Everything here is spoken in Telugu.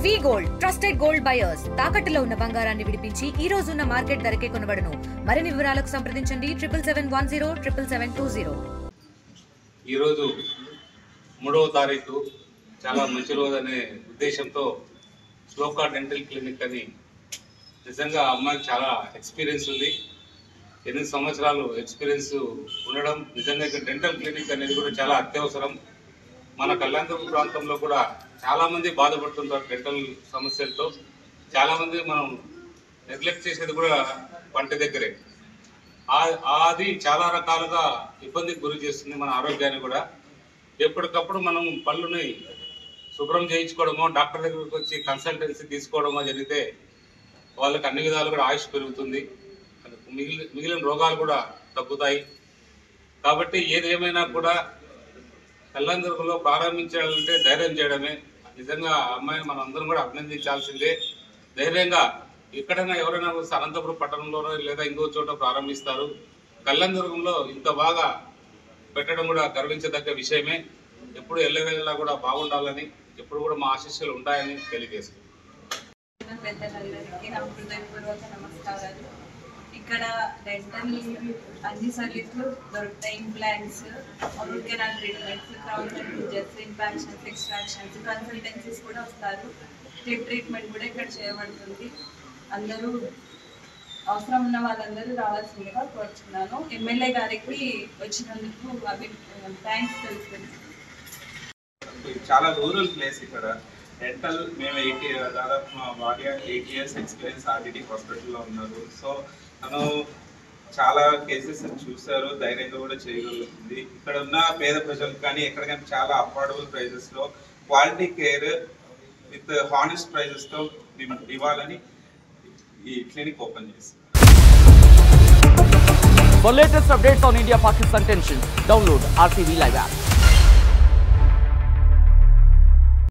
వి గోల్డ్ ట్రస్టెడ్ గోల్డ్ బయర్స్ తాకట్టులో ఉన్న బంగారాన్ని విడిపించి ఈ రోజు ఉన్న మార్కెట్ ధరకే కొనబడును. మరిన్ని వివరాలకు సంప్రదించండి 77107720. ఈ రోజు 3వ తారీఖు చాలా మంచి రోజు అనే ఉద్దేశంతో శ్లోకా డెంటల్ క్లినిక్ అని నిజంగా అమ్మాయికి చాలా ఎక్స్పీరియన్స్ ఉంది. 8 సంవత్సరాలు ఎక్స్పీరియన్స్ ఉండడం నిజంగా ఇక్కడ డెంటల్ క్లినిక్ అనేది కూడా చాలా అత్యవసరం. మన కళ్యాణదుర్గం ప్రాంతంలో కూడా చాలామంది బాధపడుతుంటారు డెంటల్ సమస్యలతో. చాలామంది మనం నెగ్లెక్ట్ చేసేది కూడా పంట దగ్గరే. అది చాలా రకాలుగా ఇబ్బందికి గురి చేస్తుంది మన ఆరోగ్యాన్ని కూడా. ఎప్పటికప్పుడు మనం పళ్ళుని శుభ్రం చేయించుకోవడమో, డాక్టర్ దగ్గరికి వచ్చి కన్సల్టెన్సీ తీసుకోవడమో జరిగితే వాళ్ళకి అన్ని విధాలు కూడా ఆయుష్ పెరుగుతుంది, మిగిలిన రోగాలు కూడా తగ్గుతాయి. కాబట్టి ఏదేమైనా కూడా కళ్యాణదుర్గంలో ప్రారంభించాలంటే ధైర్యం చేయడమే. నిజంగా అమ్మాయిని మనం అందరం కూడా అభినందించాల్సిందే. ధైర్యంగా ఎక్కడైనా ఎవరైనా అనంతపురం పట్టణంలోనో లేదా ఇంకో చోట ప్రారంభిస్తారు. కళ్యాణదుర్గంలో ఇంత బాగా పెట్టడం కూడా గర్వించదగ్గ విషయమే. ఎప్పుడు ఎల్లవేళలా కూడా బాగుండాలని, ఎప్పుడు కూడా మా ఆశీస్సులు ఉంటాయని తెలియజేస్తున్నాను. ఇక్కడ డెంటల్ అన్ని సర్వీసులు దొరుకుతాయి. Implants, root canal treatments, crown bridges, impactions, extractions, consultancies కూడా వస్తారు. క్లిప్ ట్రీట్మెంట్ కూడా ఇక్కడ చేయబడుతుంది. అందరూ అవసరం ఉన్న వాళ్ళందరూ రావాల్సిందిగా కోరుచున్నాను. ఎమ్మెల్యే గారికి వచ్చినందుకు థ్యాంక్స్ తెలుస్తుంది. చాలా రూరల్ ప్లేస్ ఇక్కడ డెంటల్. మేము దాదాపు మా భార్య 8 years ఎక్స్పీరియన్స్ ఆర్డిటీ హాస్పిటల్లో ఉన్నారు. సో తను చాలా కేసెస్ చూశారు, ధైర్యంగా కూడా చేయగలుగుతుంది. ఇక్కడ ఉన్న పేద ప్రజలకు కానీ ఎక్కడికైనా చాలా అఫోర్డబుల్ ప్రైజెస్లో క్వాలిటీ కేర్ విత్ హానెస్ట్ ప్రైజెస్తో ఇవ్వాలని ఈ క్లినిక్ ఓపెన్ చేస్తాం. For latest updates on India-Pakistan tensions, download RTV Live app.